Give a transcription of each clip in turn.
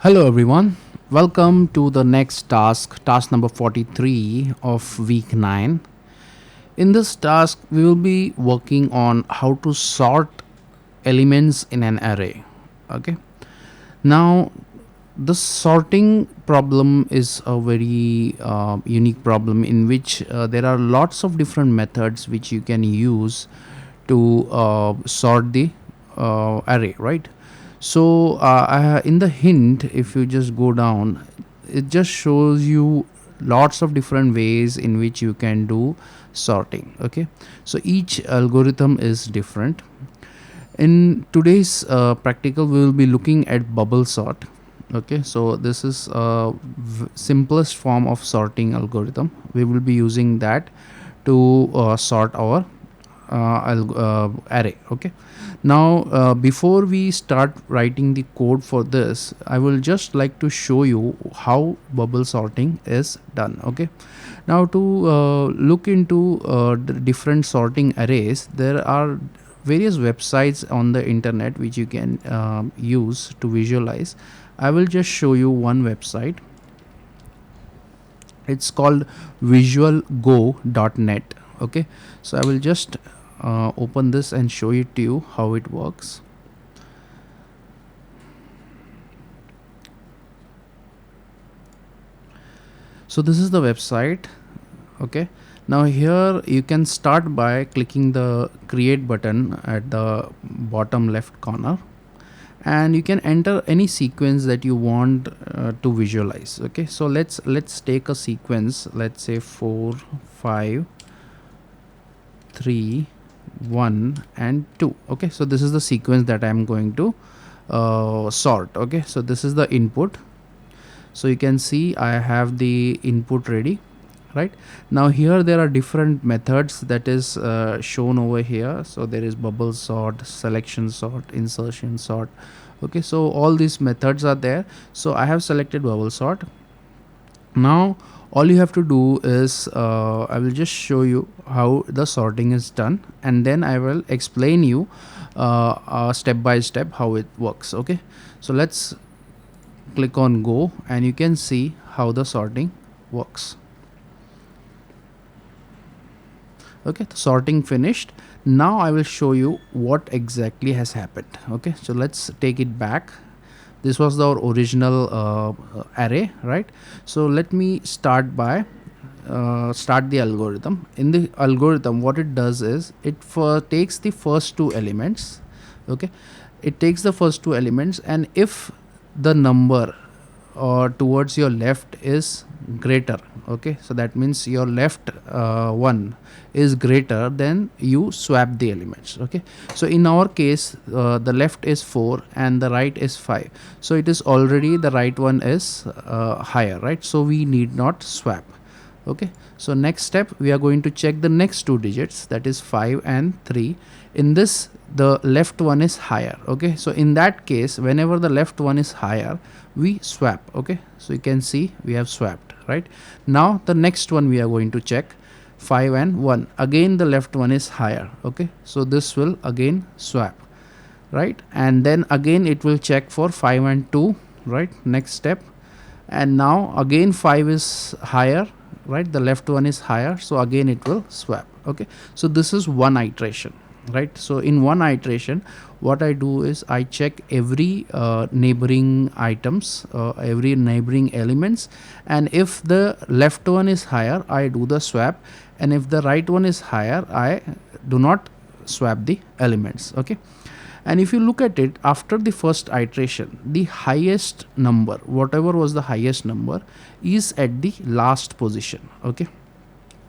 Hello everyone. Welcome to the next task number 43 of week 9. In this task, we will be working on how to sort elements in an array. Okay. Now, the sorting problem is a very unique problem in which there are lots of different methods which you can use to sort the array, right? So in the hint, if you just go down, it just shows you lots of different ways in which you can do sorting. Okay, so each algorithm is different. In today's practical, we will be looking at bubble sort. Okay, so this is simplest form of sorting algorithm. We will be using that to sort our array. Okay, now before we start writing the code for this, I will just like to show you how bubble sorting is done. Okay, now to look into the different sorting arrays, there are various websites on the internet which you can use to visualize. I will just show you one website. It's called visualgo.net. Okay, so I will just open this and show it to you how it works. So this is the website. Okay, now here you can start by clicking the create button at the bottom left corner, and you can enter any sequence that you want to visualize. Okay, so let's take a sequence. Let's say 4 5 3 1 and 2. Okay, so this is the sequence that I'm going to sort. Okay, so this is the input. So you can see I have the input ready. Right now here there are different methods that is shown over here. So there is bubble sort, selection sort, insertion sort. Okay, so all these methods are there. So I have selected bubble sort. Now all you have to do is I will just show you how the sorting is done, and then I will explain you step by step how it works. Okay, so let's click on go, and you can see how the sorting works. Okay, the sorting finished. Now I will show you what exactly has happened. Okay, so let's take it back. This was our original array, right? So let me start by start the algorithm. In the algorithm, what it does is it takes the first two elements. Okay, it takes the first two elements, and if the number towards your left is greater, okay, so that means your left one is greater, then you swap the elements. Okay, so in our case the left is 4 and the right is 5, so it is already the right one is higher, right? So we need not swap. Okay, so next step, we are going to check the next two digits, that is 5 and 3. In this, the left one is higher. Okay, so in that case, whenever the left one is higher, we swap. Okay, so you can see we have swapped. Right now the next one we are going to check, 5 and 1. Again the left one is higher. Okay, so this will again swap, right? And then again it will check for 5 and 2, right? Next step, and now again 5 is higher, right? The left one is higher, so again it will swap. Okay, so this is one iteration, right? So in one iteration, what I do is I check every neighboring items, every neighboring elements, and if the left one is higher, I do the swap, and if the right one is higher, I do not swap the elements. Okay, and if you look at it, after the first iteration, the highest number, whatever was the highest number, is at the last position. Okay,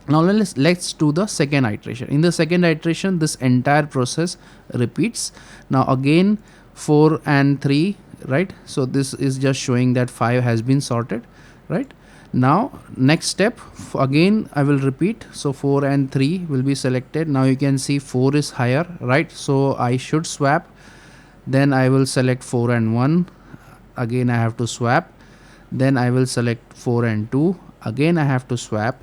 now let's do the second iteration. In the second iteration, this entire process repeats. Now again 4 and 3, right? So this is just showing that 5 has been sorted. Right now next step, again I will repeat. So 4 and 3 will be selected. Now you can see 4 is higher, right? So I should swap. Then I will select 4 and 1. Again I have to swap. Then I will select 4 and 2. Again I have to swap.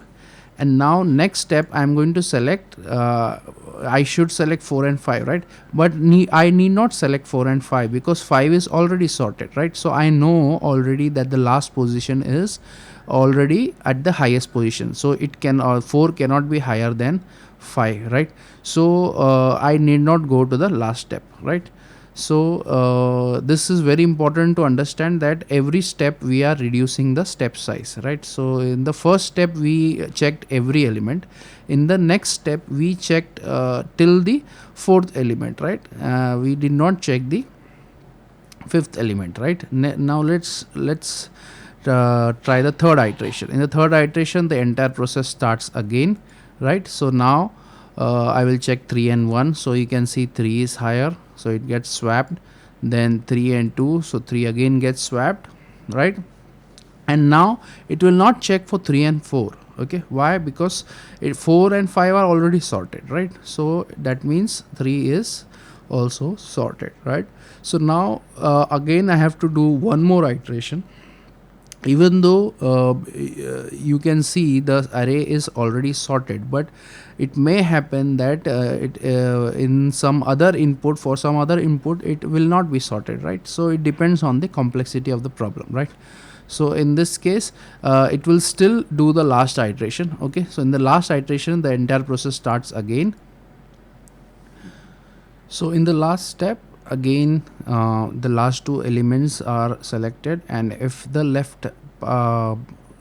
And now next step I'm going to select, I should select 4 and 5, right? But I need not select 4 and 5 because 5 is already sorted, right? So I know already that the last position is already at the highest position, so it can 4 cannot be higher than 5, right? So I need not go to the last step, right? So this is very important to understand that every step we are reducing the step size, right? So in the first step we checked every element. In the next step we checked till the fourth element, right? We did not check the fifth element, right? Now let's try the third iteration. In the third iteration the entire process starts again, right? So now I will check 3 and 1, so you can see 3 is higher, so it gets swapped. Then 3 and 2, so 3 again gets swapped, right? And now it will not check for 3 and 4. Okay, why? Because 4 and 5 are already sorted, right? So that means 3 is also sorted, right? So now again I have to do one more iteration. Even though you can see the array is already sorted, but it may happen that in some other input, for some other input it will not be sorted, right? So it depends on the complexity of the problem, right? So in this case it will still do the last iteration. Okay, so in the last iteration the entire process starts again. So in the last step again the last two elements are selected, and if the left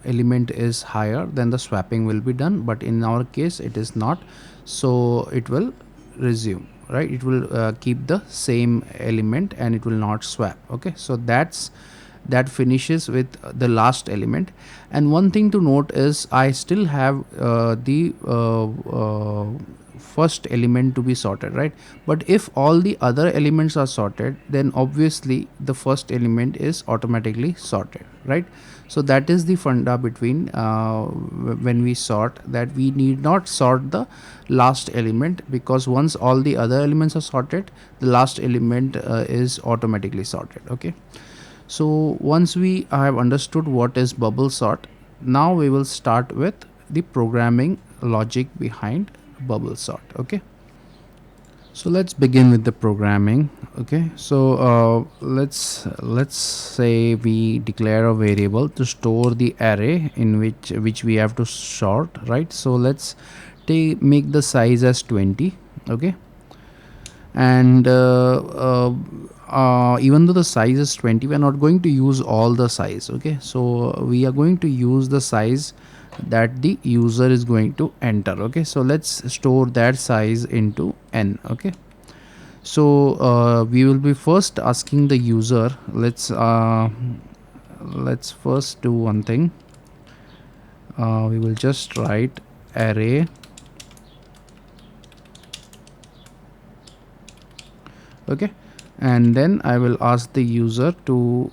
element is higher then the swapping will be done, but in our case it is not, so it will resume, right? It will keep the same element and it will not swap. Okay, so that finishes with the last element. And one thing to note is I still have the first element to be sorted, right? But if all the other elements are sorted, then obviously the first element is automatically sorted, right? So that is the funda between when we sort, that we need not sort the last element, because once all the other elements are sorted, the last element is automatically sorted. Okay, so once we have understood what is bubble sort, now we will start with the programming logic behind bubble sort. Okay, so let's begin with the programming. Okay, so let's say we declare a variable to store the array in which we have to sort, right? So let's make the size as 20. Okay, and even though the size is 20, we are not going to use all the size. Okay, so we are going to use the size that the user is going to enter. Okay, so let's store that size into n. Okay, so we will be first asking the user, let's first do one thing. We will just write array. Okay, and then I will ask the user to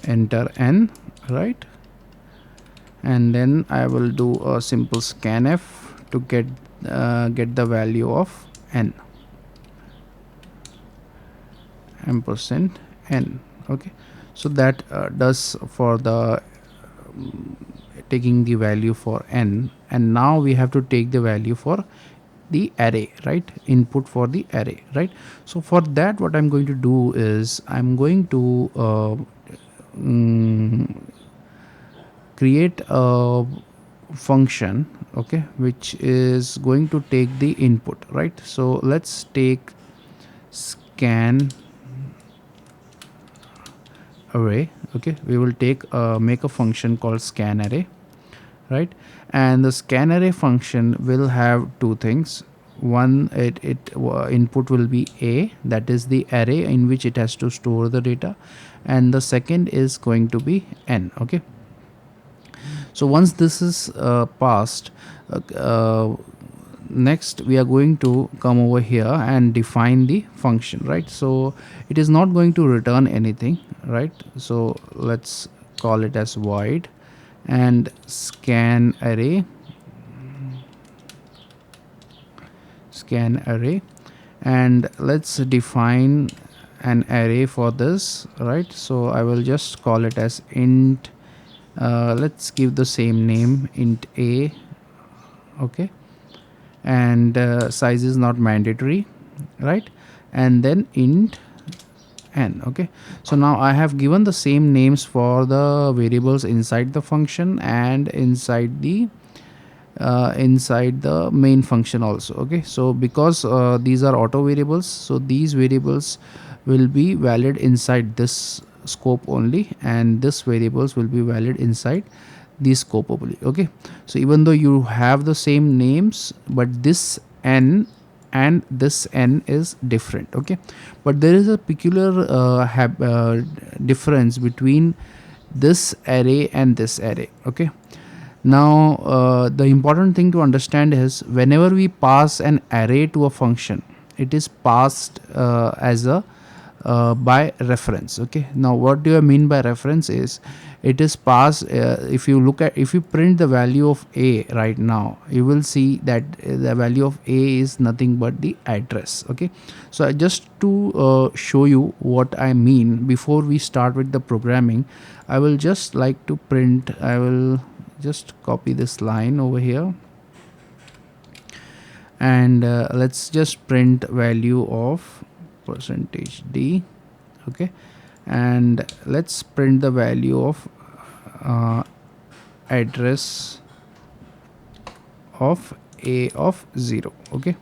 enter n, right? And then I will do a simple scanf to get the value of n, ampersand n. Okay, so that does for the taking the value for n. And now we have to take the value for the array, right? Input for the array, right? So for that what I'm going to do is I'm going to create a function, okay, which is going to take the input, right? So let's take scan array. Okay, we will take make a function called scan array, right? And the scan array function will have two things. One, input will be a, that is the array in which it has to store the data, and the second is going to be n. Okay, so once this is passed, next we are going to come over here and define the function, right? So it is not going to return anything, right? So let's call it as void and scan array, and let's define an array for this, right? So I will just call it as int Let's give the same name, int a. Okay, and size is not mandatory, right? And then int n. Okay, so now I have given the same names for the variables inside the function and inside the main function also. Okay, so because these are auto variables, so these variables will be valid inside this scope only, and this variables will be valid inside the scope only. Okay, so even though you have the same names, but this n and this n is different. Okay, but there is a peculiar difference between this array and this array. Okay, now the important thing to understand is whenever we pass an array to a function, it is passed as a by reference. Okay, now what do I mean by reference is it is passed, if you print the value of a right now, you will see that the value of a is nothing but the address. Okay, so just to show you what I mean before we start with the programming, I will just like to print, I will just copy this line over here, and let's just print value of %d. Okay, and let's print the value of address of a of 0. Okay,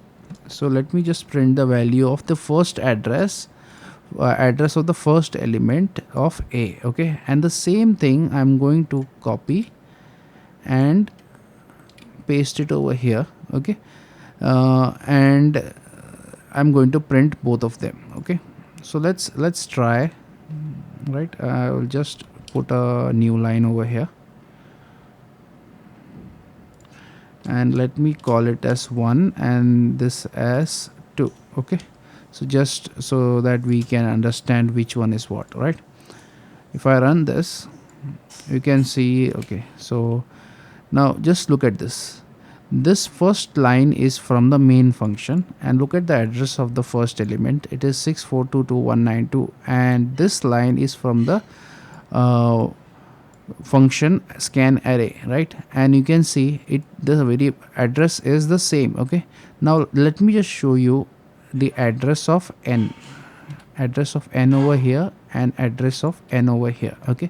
so let me just print the value of the first address of the first element of a. Okay, and the same thing I'm going to copy and paste it over here. Okay, and I'm going to print both of them. Okay, so let's try. Right, I will just put a new line over here, and let me call it as 1 and this as 2. Okay, so just so that we can understand which one is what. Right, if I run this, you can see. Okay, so now just look at this. This first line is from the main function, and look at the address of the first element. It is 6422.192, and this line is from the function scan array, right? And you can see it, the very address is the same. Okay, now let me just show you the address of n over here and address of n over here. Okay,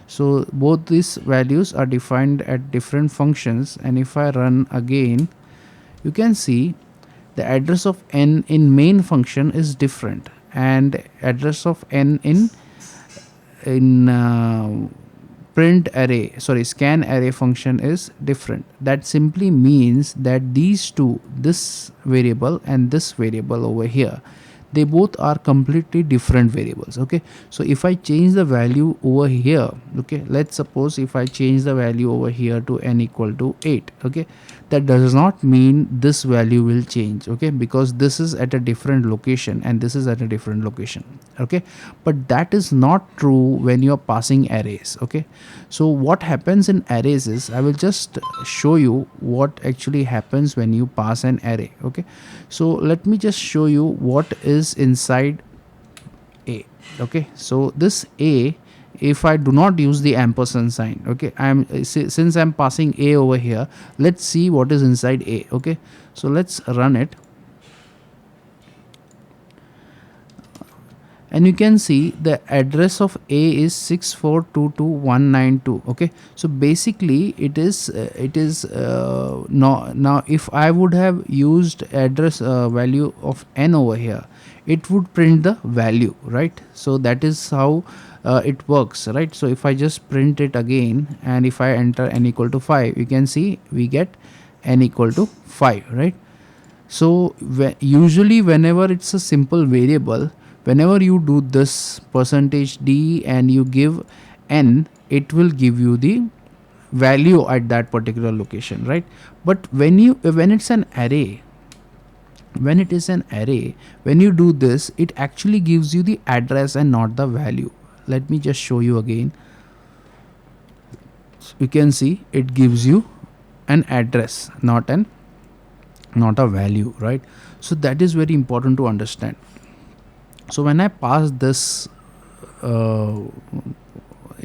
so both these values are defined at different functions, and if I run again, you can see the address of n in main function is different, and address of n in scan array function is different. That simply means that these two, this variable and this variable over here, they both are completely different variables. Okay, so if I change the value over here, okay, let's suppose if I change the value over here to n equal to 8, okay, that does not mean this value will change. Okay, because this is at a different location and this is at a different location. Okay, but that is not true when you're passing arrays. Okay, so what happens in arrays is, I will just show you what actually happens when you pass an array. Okay, so let me just show you what is inside a. Okay, so this a, if I do not use the ampersand sign, okay, since I'm passing a over here, let's see what is inside a. Okay, so let's run it, and you can see the address of a is 6422.192. okay, so basically it is now if I would have used address value of n over here, it would print the value, right? So that is how it works, right? So if I just print it again, and if I enter n equal to 5, you can see we get n equal to 5, right? So usually whenever it's a simple variable, whenever you do this %d and you give n, it will give you the value at that particular location, right? But when it's an array, when it is an array, when you do this, it actually gives you the address and not the value. Let me just show you again. So you can see it gives you an address, not a value, right? So that is very important to understand. So when I pass this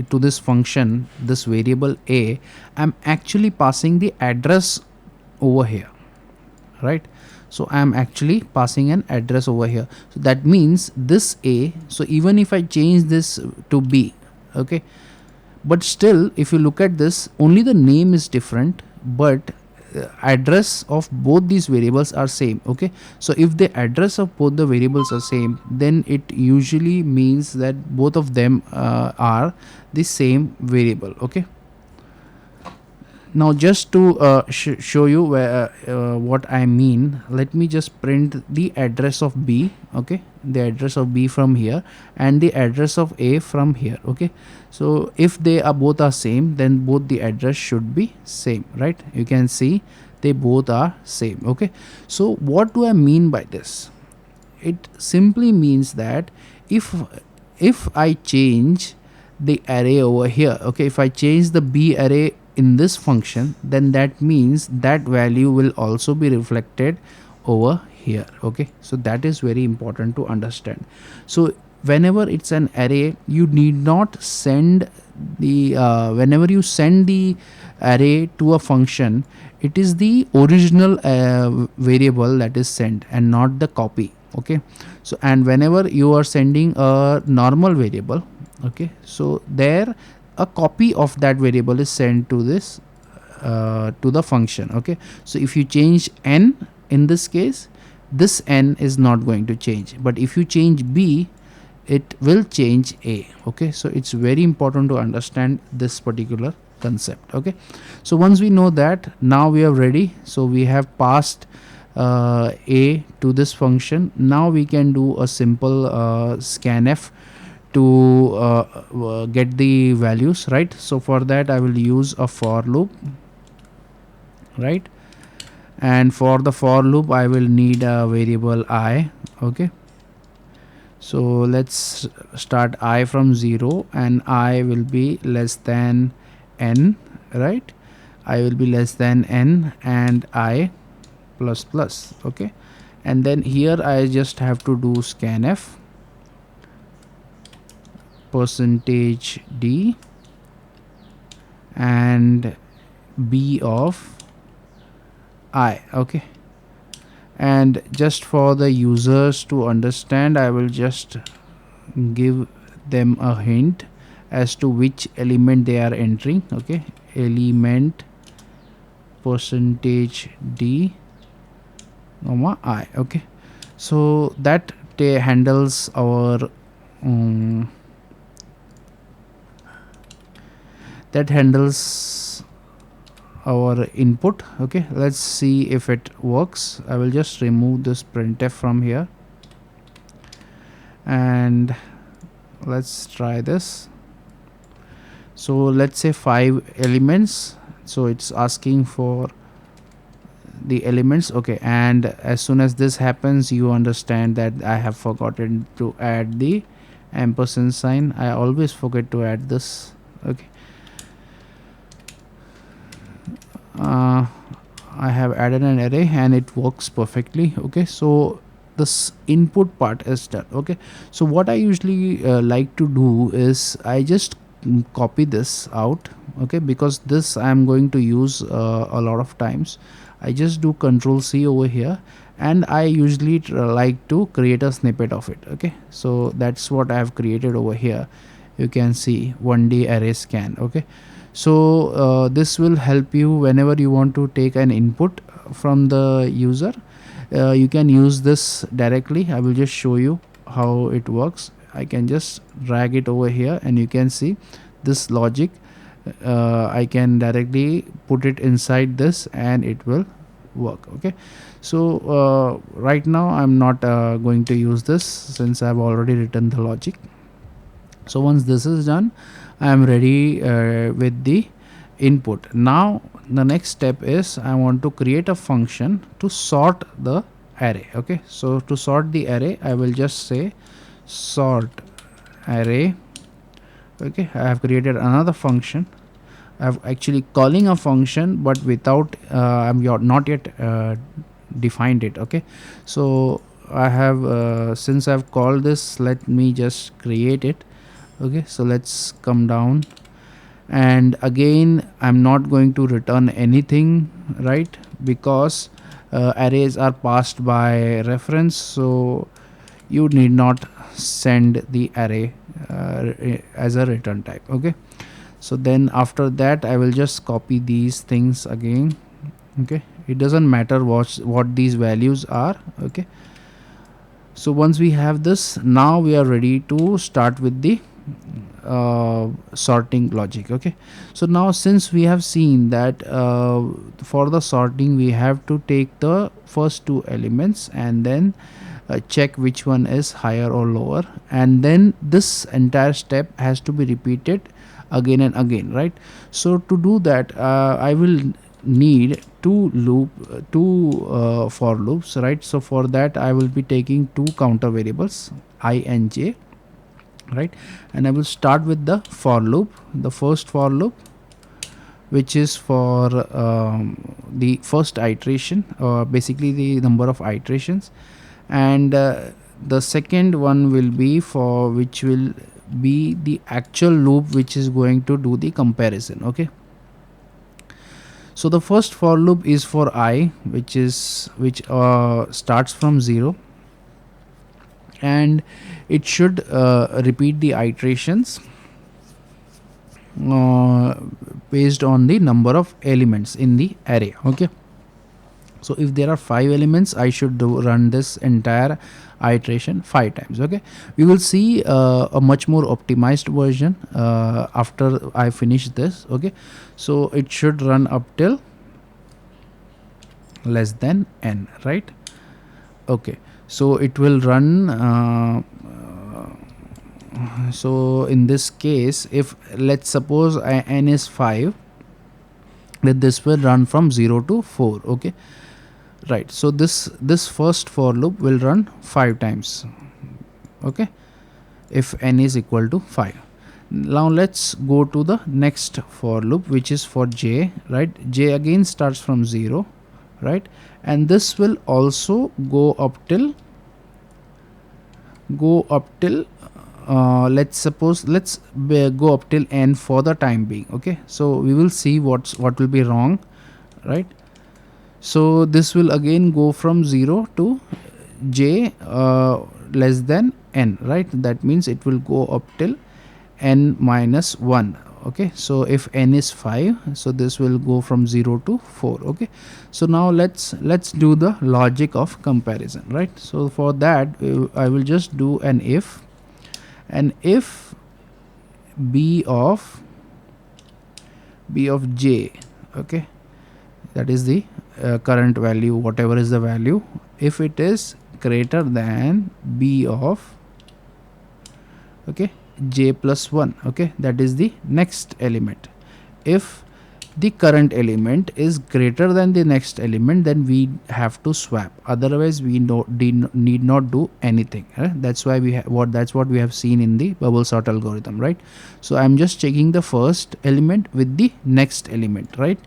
to this function, this variable a, I'm actually passing the address over here, right? So I'm actually passing an address over here. So that means this a, so even if I change this to b, okay, but still if you look at this, only the name is different, but address of both these variables are same. Okay, so if the address of both the variables are same, then it usually means that both of them are the same variable. Okay, now just to show you where, what I mean, let me just print the address of b. Okay, the address of b from here and the address of a from here. Okay, so if they are both are same, then both the address should be same, right? You can see they both are same. Okay, so what do I mean by this? It simply means that if I change the array over here, okay, if I change the b array in this function, then that means that value will also be reflected over here. Okay, so that is very important to understand. So whenever it's an array, you need not send the whenever you send the array to a function, it is the original variable that is sent and not the copy. Okay, so and whenever you are sending a normal variable, okay, so there a copy of that variable is sent to this to the function. Okay, so if you change n in this case, this n is not going to change, but if you change b, it will change a. Okay, so it's very important to understand this particular concept. Okay, so once we know that, now we are ready. So we have passed a to this function. Now we can do a simple scanf to get the values, right? So for that I will use a for loop, right? And for the for loop I will need a variable I. Okay, so let's start I from 0 and I will be less than n, right? I will be less than n and I plus plus. Okay, and then here I just have to do scanf percentage d and b of I. Okay, and just for the users to understand, I will just give them a hint as to which element they are entering. Okay, element percentage d comma I. Okay, so that handles our input. Okay, let's see if it works. I will just remove this printf from here and let's try this. So let's say 5 elements, so it's asking for the elements. Okay, and as soon as this happens, you understand that I have forgotten to add the ampersand sign. I always forget to add this. Okay, I have added an array and it works perfectly. Okay, so this input part is done. Okay, so what I usually like to do is I just copy this out. Okay, because this I am going to use a lot of times. I just do Control C over here and I usually like to create a snippet of it. Okay, so that's what I have created over here. You can see 1D array scan. Okay, so this will help you whenever you want to take an input from the user. You can use this directly. I will just show you how it works. I can just drag it over here and you can see this logic. I can directly put it inside this and it will work. Okay, so right now I'm not going to use this since I've already written the logic. So once this is done, I am ready with the input. Now the next step is I want to create a function to sort the array. Okay, so to sort the array, I will just say sort array. Okay, I have created another function. I have actually calling a function, but without I'm not yet defined it. Okay, so I have since I've called this, let me just create it. Okay, so let's come down, and again I'm not going to return anything, right? Because arrays are passed by reference, so you need not send the array as a return type. Okay, so then after that I will just copy these things again. Okay, it doesn't matter what these values are. Okay, so once we have this, now we are ready to start with the sorting logic. Okay, so now since we have seen that for the sorting we have to take the first two elements and then check which one is higher or lower, and then this entire step has to be repeated again and again, right? So to do that, I will need two for loops, right? So for that I will be taking two counter variables I and j, right? And I will start with the for loop, the first for loop, which is for the first iteration, or basically the number of iterations, and the second one will be for which will be the actual loop which is going to do the comparison. Okay, so the first for loop is for I, which starts from 0, and it should repeat the iterations uh, based on the number of elements in the array. Okay, so if there are 5 elements, I should run this entire iteration 5 times. Okay, we will see a much more optimized version after I finish this. Okay, so it should run up till less than n, right? Okay, so it will run so in this case, if let's suppose n is 5, then this will run from 0 to 4. Okay, right? So this first for loop will run 5 times. Okay, if n is equal to 5. Now let's go to the next for loop, which is for j, right? J again starts from 0, right? And this will also go up till let's go up till n for the time being. Okay, so we will see what will be wrong, right? So this will again go from 0 to j less than n, right? That means it will go up till n minus 1. Okay, so if n is 5, so this will go from 0 to 4. Okay, so now let's do the logic of comparison, right? So for that I will just do an if, and if b of j, okay, that is the current value, whatever is the value, if it is greater than b of, okay, j plus 1, okay, that is the next element. If the current element is greater than the next element, then we have to swap, otherwise we need not do anything, right? That's why that's what we have seen in the bubble sort algorithm, right? So I'm just checking the first element with the next element, right?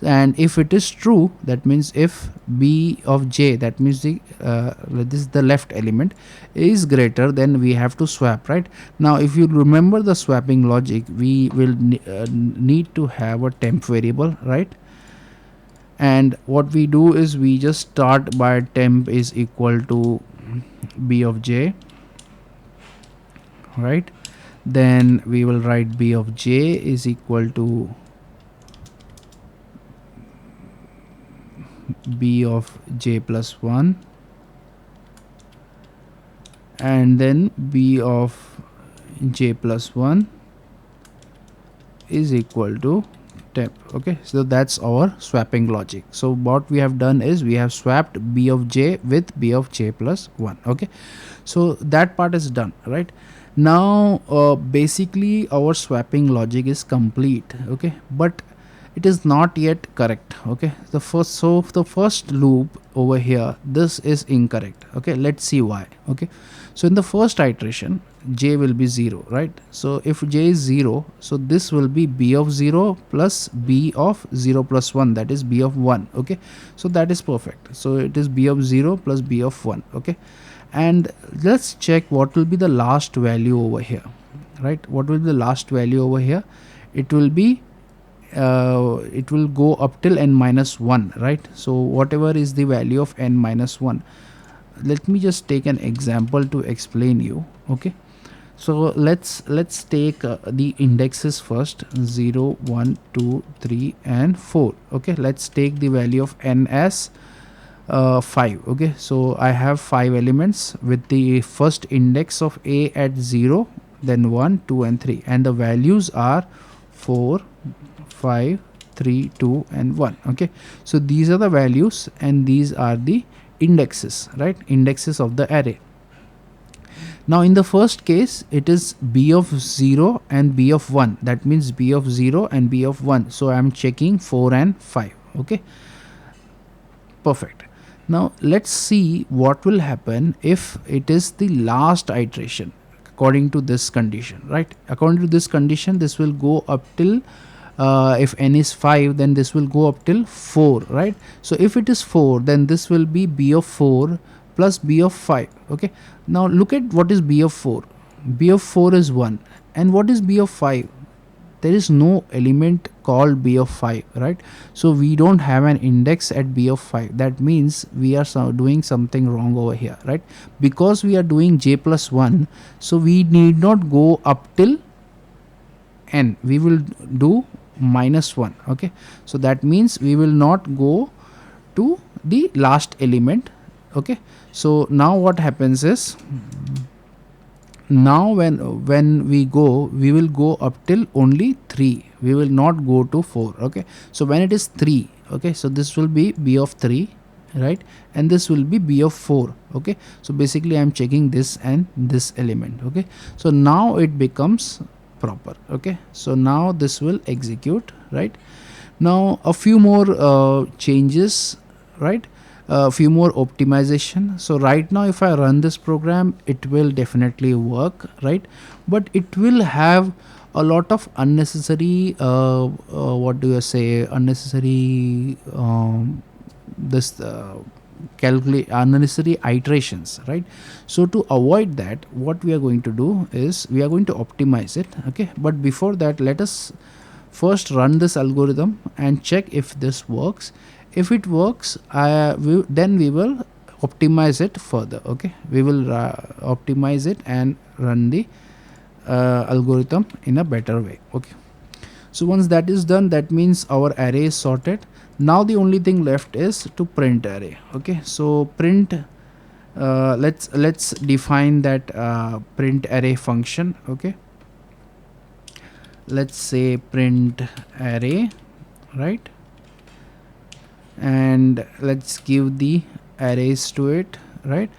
And if it is true, that means if b of j, that means this is the left element, is greater, then we have to swap, right? Now if you remember the swapping logic, we will need to have a temp variable, right? And what we do is we just start by temp is equal to b of j, right? Then we will write b of j is equal to b of j plus 1, and then b of j plus 1 is equal to temp. Okay, so that's our swapping logic. So what we have done is we have swapped b of j with b of j plus 1. Okay, so that part is done, right? Now basically our swapping logic is complete. Okay, but it is not yet correct. Okay, the first loop over here, this is incorrect. Okay, let's see why. Okay, so in the first iteration j will be 0, right? So if j is 0, so this will be b of 0 plus b of 0 plus 1, that is b of 1. Okay, so that is perfect. So it is b of 0 plus b of 1. Okay, and let's check what will be the last value over here. right? What will be the last value over here? It will be it will go up till n minus 1, right? So whatever is the value of n minus 1, let me just take an example to explain you. Okay, so let's take the indexes first: 0 1 2 3 and 4. Okay, let's take the value of n as 5. Okay, so I have 5 elements with the first index of a at 0, then 1 2 and 3, and the values are 4 5 3 2 and 1. Okay, so these are the values and these are the indexes, right? Indexes of the array. Now in the first case it is b of 0 and b of 1, that means b of 0 and b of 1, so I am checking 4 and 5. Okay, perfect. Now let's see what will happen if it is the last iteration according to this condition, right? According to this condition, this will go up till if n is 5, then this will go up till 4, right? So if it is 4, then this will be b of 4 plus b of 5. Okay, now look at what is b of 4. B of 4 is 1, and what is b of 5? There is no element called b of 5, right? So we don't have an index at b of 5. That means we are doing something wrong over here, right? Because we are doing j plus 1, so we need not go up till n, we will do minus 1. Okay, so that means we will not go to the last element. Okay, so now what happens is, now when we go, we will go up till only 3, we will not go to 4. Okay, so when it is 3, okay, so this will be b of 3, right? And this will be b of 4. Okay, so basically I am checking this and this element. Okay, so now it becomes proper. Okay, so now this will execute, right? Now a few more changes, right? A few more optimization. So right now if I run this program, it will definitely work, right? But it will have a lot of unnecessary what do you say, unnecessary this calculate unnecessary iterations, right? So to avoid that, what we are going to do is we are going to optimize it. Okay, but before that, let us first run this algorithm and check if this works. If it works, then we will optimize it further. Okay, we will optimize it and run the algorithm in a better way. Okay, so once that is done, that means our array is sorted. Now the only thing left is to print array. Okay, so print let's define that print array function. Okay, let's say print array, right? And let's give the arrays to it, right?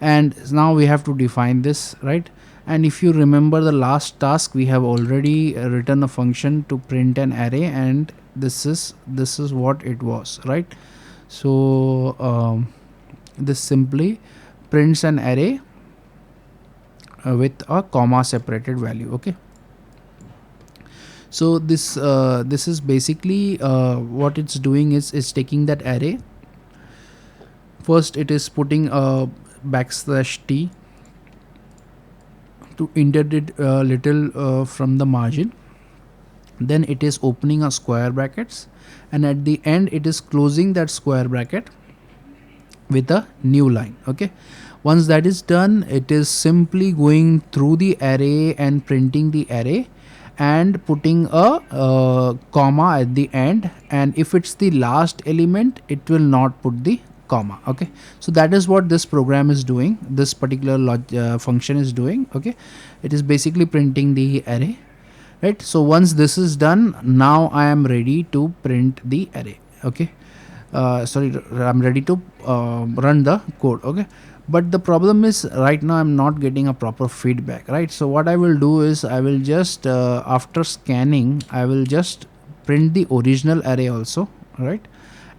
And now we have to define this, right? And if you remember the last task, we have already written a function to print an array, and this is what it was, right? So this simply prints an array with a comma separated value. Okay, so this is basically what it's doing is taking that array. First it is putting a \t to indent it little from the margin. Then it is opening a square brackets, and at the end it is closing that square bracket with a new line. Okay, once that is done, it is simply going through the array and printing the array and putting a comma at the end, and if it's the last element, it will not put the comma. Okay, so that is what this program is doing, this particular function is doing. Okay, it is basically printing the array, right? So once this is done, now I am ready to print the array. Okay, sorry, I'm ready to run the code. Okay, but the problem is right now I'm not getting a proper feedback, right? So what I will do is I will just after scanning, I will just print the original array also, right?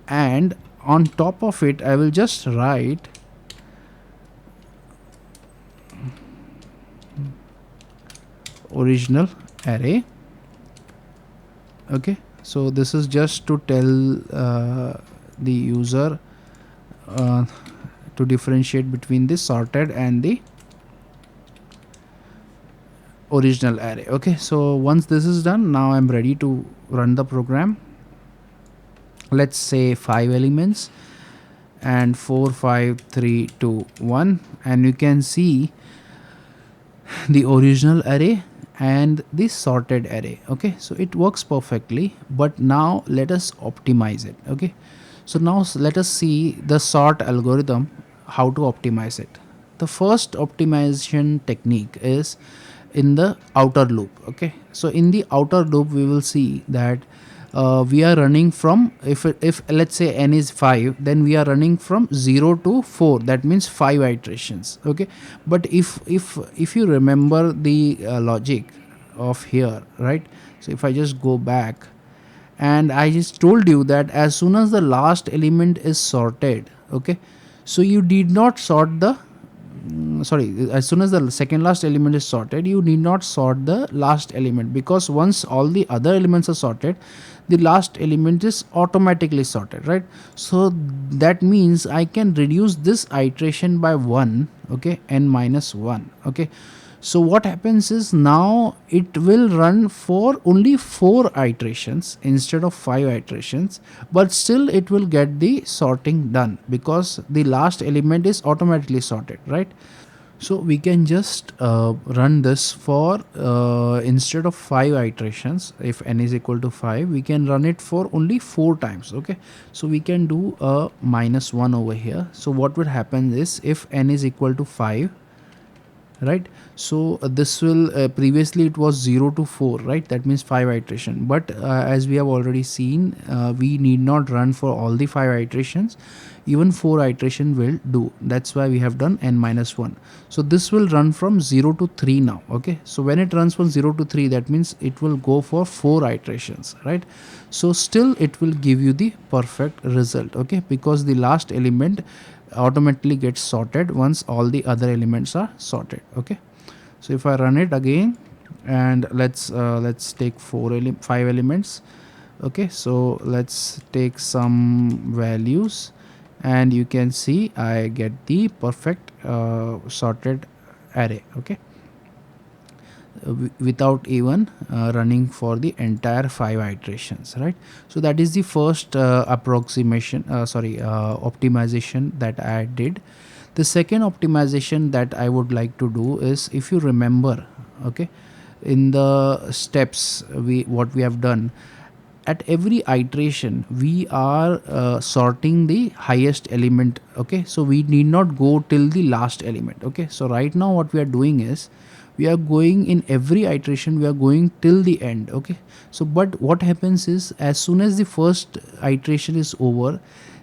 And on top of it, I will just write original array. Okay, so this is just to tell the user to differentiate between the sorted and the original array. Okay, so once this is done, now I'm ready to run the program. Let's say 5 elements and 4 5 3 2 1, and you can see the original array and the sorted array. Okay, so it works perfectly, but now let us optimize it. Okay, so now let us see the sort algorithm, how to optimize it. The first optimization technique is in the outer loop. Okay, so in the outer loop we will see that we are running from, if let's say n is 5, then we are running from 0 to 4, that means 5 iterations. Okay, but if you remember the logic of here, right? So if I just go back, and I just told you that as soon as the last element is sorted, okay, so you did not sort the sorry, as soon as the second last element is sorted, you need not sort the last element, because once all the other elements are sorted, the last element is automatically sorted, right? So that means I can reduce this iteration by 1, okay, n minus 1. Okay, so what happens is now it will run for only 4 iterations instead of 5 iterations, but still it will get the sorting done because the last element is automatically sorted, right? So we can just run this for instead of 5 iterations, if n is equal to 5, we can run it for only 4 times. Okay, so we can do a minus 1 over here. So what would happen is, if n is equal to 5, right, so this will previously it was 0 to 4, right? That means 5 iteration, but as we have already seen, we need not run for all the 5 iterations, even 4 iteration will do. That's why we have done n minus 1. So this will run from 0 to 3 now. Okay, so when it runs from 0 to 3, that means it will go for 4 iterations, right? So still it will give you the perfect result. Okay, because the last element automatically gets sorted once all the other elements are sorted. Okay, so if I run it again, and let's take 5 elements. Okay, so let's take some values, and you can see I get the perfect sorted array. Okay, without even running for the entire 5 iterations, right? So that is the first optimization that I did. The second optimization that I would like to do is, if you remember, okay, in the steps what we have done, at every iteration we are sorting the highest element. Okay, so we need not go till the last element. Okay, so right now what we are doing is, we are going in every iteration, we are going till the end. Okay, so but what happens is, as soon as the first iteration is over,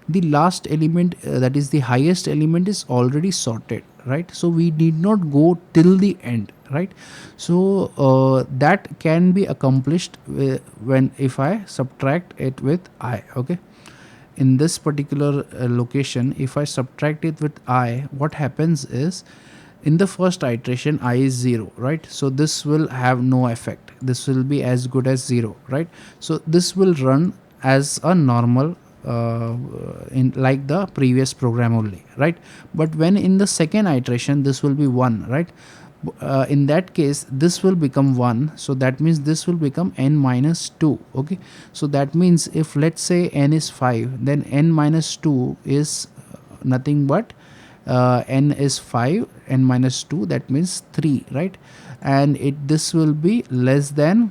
the last element, that is the highest element, is already sorted, right? So we need not go till the end, right? So that can be accomplished when, if I subtract it with I. Okay, in this particular location, if I subtract it with I, what happens is, in the first iteration I is 0, right? So this will have no effect, this will be as good as 0, right? So this will run as a normal in like the previous program only, right? But when in the second iteration this will be 1, right? In that case this will become 1, so that means this will become n minus 2. Okay, so that means if let's say n is 5, then n minus 2 is nothing but n is 5, n minus 2, that means 3, right? And this will be less than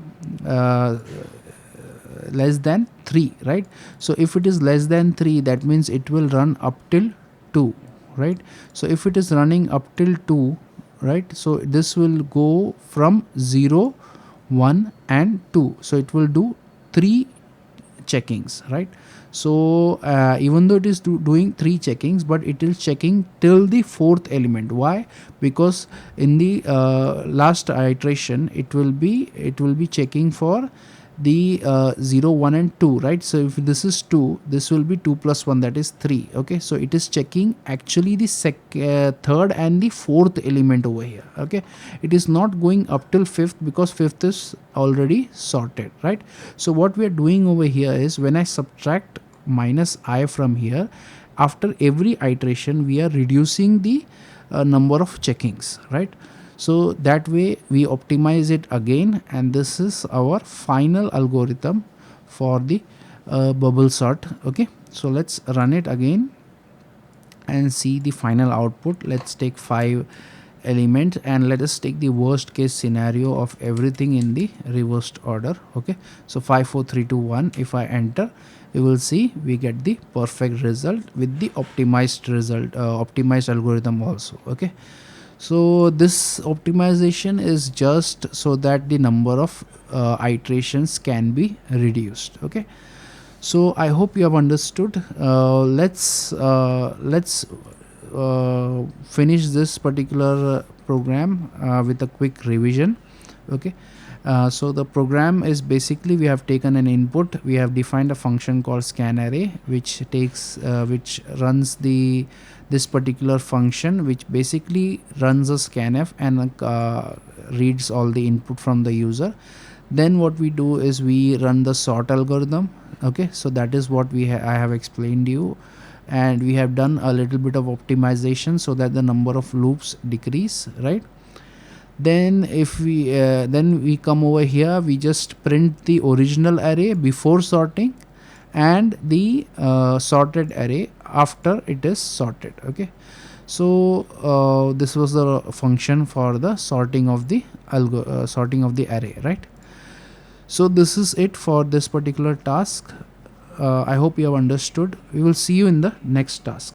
3, right? So if it is less than 3, that means it will run up till 2, right? So if it is running up till 2, right, so this will go from 0, 1 and 2, so it will do 3 checkings, right? So even though it is doing 3 checkings, but it is checking till the 4th element. Why? Because in the last iteration it will be checking for the 0, 1 and 2, right? So if this is 2, this will be 2 plus 1, that is 3. Okay, so it is checking actually the third and the 4th element over here. Okay, it is not going up till 5th, because 5th is already sorted, right? So what we are doing over here is, when I subtract minus I from here, after every iteration we are reducing the number of checkings, right? So that way we optimize it again, and this is our final algorithm for the bubble sort. Okay, so let's run it again and see the final output. Let's take 5 elements and let us take the worst case scenario of everything in the reversed order. Okay, so 5 4 3 2 1, if I enter, you will see we get the perfect result with the optimized result, optimized algorithm also. Okay, so this optimization is just so that the number of iterations can be reduced. Okay, so I hope you have understood. Let's finish this particular program with a quick revision. Okay, so the program is basically, we have taken an input, we have defined a function called scan array, which takes which runs the this particular function, which basically runs a scanf and reads all the input from the user. Then what we do is we run the sort algorithm. Okay, so that is what I have explained you, and we have done a little bit of optimization so that the number of loops decrease, right? Then if we then we come over here, we just print the original array before sorting and the sorted array after it is sorted. Okay, so this was the function for the sorting of the sorting of the array, right? So this is it for this particular task. I hope you have understood. We will see you in the next task.